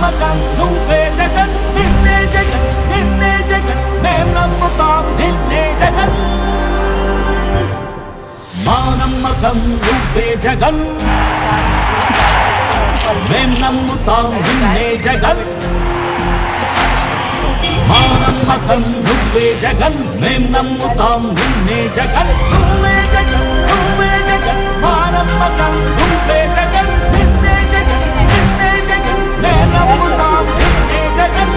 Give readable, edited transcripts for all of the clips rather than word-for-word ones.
నమ్మకం నువ్వే జగన్ నిన్నే జగన్ నిన్నే జగన్ మేం నమ్ముతాం నిన్నే జగన్ మా నమ్మకం నువ్వే జగన్ మేం నమ్ముతాం నిన్నే జగన్ మా నమ్మకం నువ్వే జగన్ మేం నమ్ముతాం నిన్నే జగన్ నువ్వే జగన్ నువ్వే జగన్ మా నమ్మకం నువ్వే జగన్ నిన్నే జగన్ నిన్నే జగన్ మేం నమ్ముతాం నిన్నే జగన్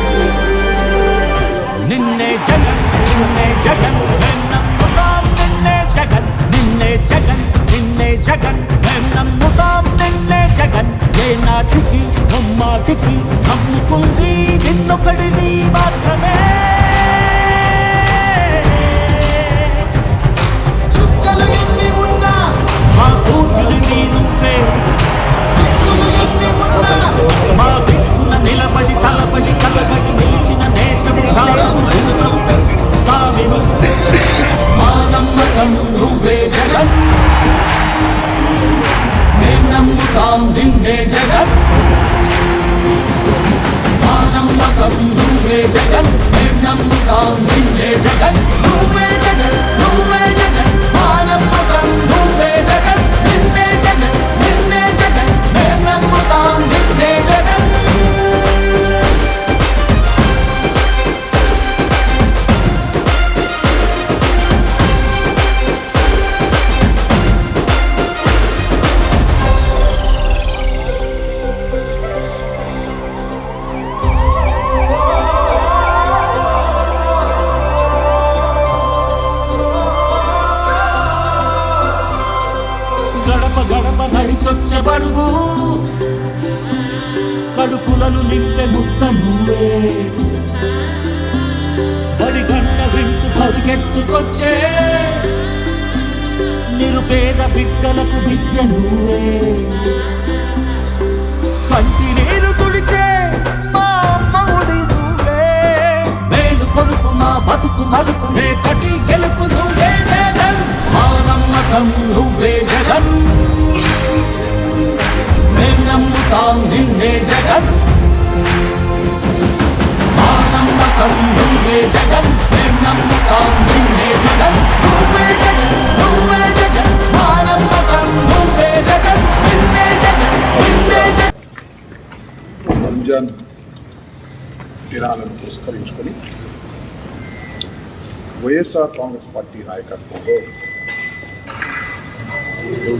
నిన్నే జగన్ నిన్నే జగన్ మేం నమ్ముతాం నిన్నే జగన్ నిన్నే జగన్ నిన్నే జగన్ మేం నమ్ముతాం నిన్నే జగన్ ఏ నాటికి నమ్మాటికి నమ్ముకుంది నిన్నొకడిని మాత్రమే చుక్కలు ఎన్ని ఉన్నా మా సూర్యుడిని నువ్వే మా దిక్కున నిలబడి తలబడి కలబడి నిలిచిన నేతవు ప్రాణము దూతవు సామి నువ్వే మా నమ్మకం నువ్వే జగన్ మేం నమ్ముతాం నిన్నే జగన్ మా నమ్మకం నువ్వే జగన్ మేం నమ్ముతాం నిన్నే జగన్ నువ్వే జగన్ నువ్వే జగన్ మా నమ్మకం నువ్వే జగన్ నిన్నే జగన్ నిన్నే జగన్ మేం నమ్ముతాం నిన్నే జగన్ గడప గడప నడిచొచ్చబడుగు కడుపులను నింపే ముద్ద నువ్వే బడి గంట వింటూ పరిగెత్తుకొచ్చే నిరుపేద బిడ్డలకు విద్య నువ్వే కంటి నీరు తుడిచే మా అమ్మఒడి నువ్వే మేలు కొడుకు మా బతుకు మలుపు రేపటి గెలుపు నువ్వే జగన్ మా నమ్మకం నువ్వే జగన్ మేం నమ్ముతాం నిన్నే జగన్ మా నమ్మకం నువ్వే జగన్ మేం నమ్ముతాం నిన్నే జగన్ నువ్వే జగన్ నువ్వే జగన్ మా నమ్మకం నువ్వే జగన్ నిన్నే జగన్ నిన్నే జగన్. రంజాన్ దినాలను పురస్కరించుకొని వైఎస్ఆర్ కాంగ్రెస్ పార్టీ నాయకత్వంలో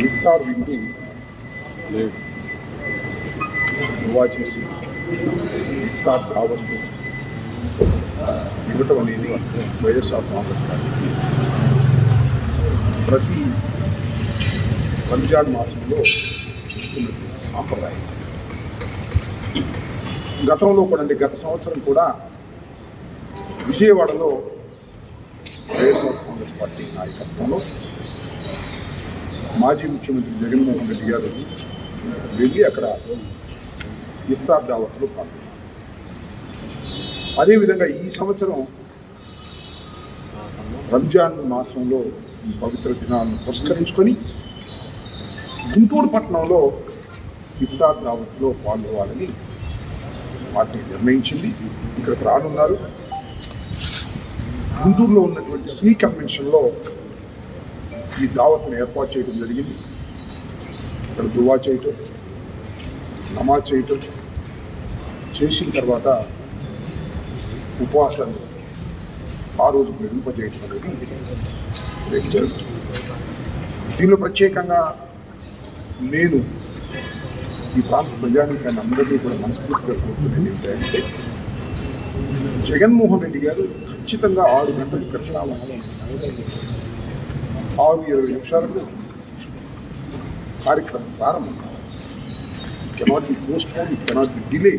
ఇఫ్తార్ విందు దువా చేసి ఇఫ్తార్ దావత్తు ఇవ్వటం అనేది వైఎస్ఆర్ కాంగ్రెస్ పార్టీకి ప్రతి రంజాన్ మాసంలో ఇస్తున్నటువంటి సాంప్రదాయం. గతంలో కూడా గత సంవత్సరం కూడా విజయవాడలో వైఎస్ఆర్ కాంగ్రెస్ పార్టీ నాయకత్వంలో మాజీ ముఖ్యమంత్రి జగన్మోహన్ రెడ్డి గారు వెళ్ళి అక్కడ ఇఫ్తార్ దావత్లో పాల్గొన్నారు. అదేవిధంగా ఈ సంవత్సరం రంజాన్ మాసంలో ఈ పవిత్ర దినాలను పురస్కరించుకొని గుంటూరు పట్టణంలో ఇఫ్తార్ దావత్లో పాల్గొవాలని పార్టీ నిర్ణయించింది. ఇక్కడికి రానున్నారు. గుంటూరులో ఉన్నటువంటి శ్రీ కన్వెన్షన్లో ఈ దావత్ను ఏర్పాటు చేయడం జరిగింది. ఇక్కడ దువా చేయటం, నమాజ్ చేయటం, చేసిన తర్వాత ఉపవాసాలు ఆ రోజు వెలింపజేయటం అనేది రేపు జరుగుతుంది. దీనిలో ప్రత్యేకంగా నేను ఈ ప్రాంత ప్రజానీకాన్ని అందరినీ కూడా మనస్ఫూర్తిగా కోరుకునేది ఏంటంటే జగన్మోహన్ రెడ్డి గారు ఖచ్చితంగా 6 గంటలు ఇక్కడికి రావాలి. 6:20 నిమిషాలకు కార్యక్రమం ప్రారంభం. Cannot be post phone, cannot be delay.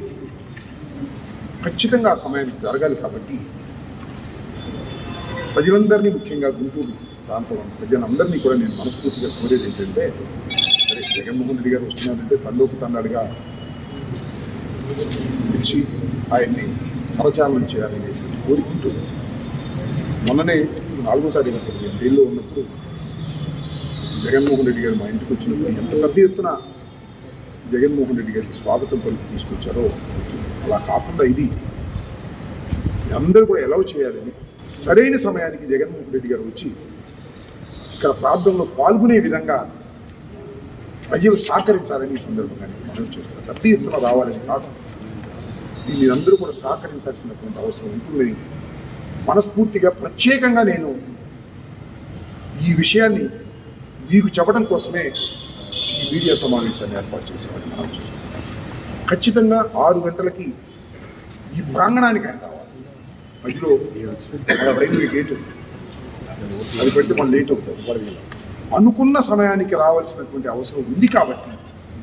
ఖచ్చితంగా ఆ సమయానికి జరగాలి. కాబట్టి ప్రజలందరినీ, ముఖ్యంగా గుంటూరు ప్రాంతంలో ప్రజలందరినీ కూడా నేను మనస్ఫూర్తిగా కోరేది ఏంటంటే, సరే జగన్మోహన్ రెడ్డి గారు వస్తున్నారంటే తల్లోపు తన్నాడుగా వచ్చి ఆయన్ని కరచాలనం చేయాలని కోరుకుంటూ, మొన్ననే 4వ తారీఖు నేను జైల్లో ఉన్నప్పుడు జగన్మోహన్ రెడ్డి గారు మా ఇంటికి వచ్చినప్పుడు ఎంత పెద్ద ఎత్తున జగన్మోహన్ రెడ్డి గారికి స్వాగతం పలికి తీసుకొచ్చారో అలా కాకుండా ఇది అందరూ కూడా ఎలవ్ చేయాలని సరైన సమయానికి జగన్మోహన్ రెడ్డి గారు వచ్చి ఇక్కడ ప్రార్థనలో పాల్గొనే విధంగా ప్రజలు సహకరించాలని ఈ సందర్భంగా నేను మనవి చేస్తున్నాను. పెద్ద ఎత్తున రావాలని కాదు, ఇది మీరందరూ కూడా సహకరించాల్సినటువంటి అవసరం ఉంటుందని మనస్ఫూర్తిగా ప్రత్యేకంగా నేను ఈ విషయాన్ని మీకు చెప్పడం కోసమే ఈ మీడియా సమావేశాన్ని ఏర్పాటు చేసేవాడిని మనం చూస్తున్నాం. ఖచ్చితంగా 6 గంటలకి ఈ ప్రాంగణానికి ఆయన రావాలి. మధ్యలో మన రైల్వే గేటు అది పెడితే మనం లేట్ అవుతుంది. అనుకున్న సమయానికి రావాల్సినటువంటి అవసరం ఉంది కాబట్టి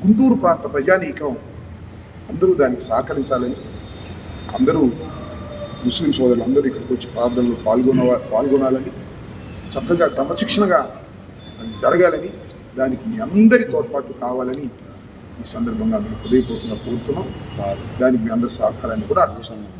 గుంటూరు ప్రాంత ప్రజానీకం అందరూ దానికి సహకరించాలని, అందరూ ముస్లిం సోదరులు అందరూ ఇక్కడికి వచ్చి ప్రార్థనలో పాల్గొనాలని, చక్కగా క్రమశిక్షణగా అది జరగాలని, దానికి మీ అందరి తోడ్పాటు కావాలని ఈ సందర్భంగా మేము హృదయపూర్వకంగా కోరుతున్నాం. దానికి మీ అందరి సహకారాన్ని కూడా అర్థిస్తున్నాం.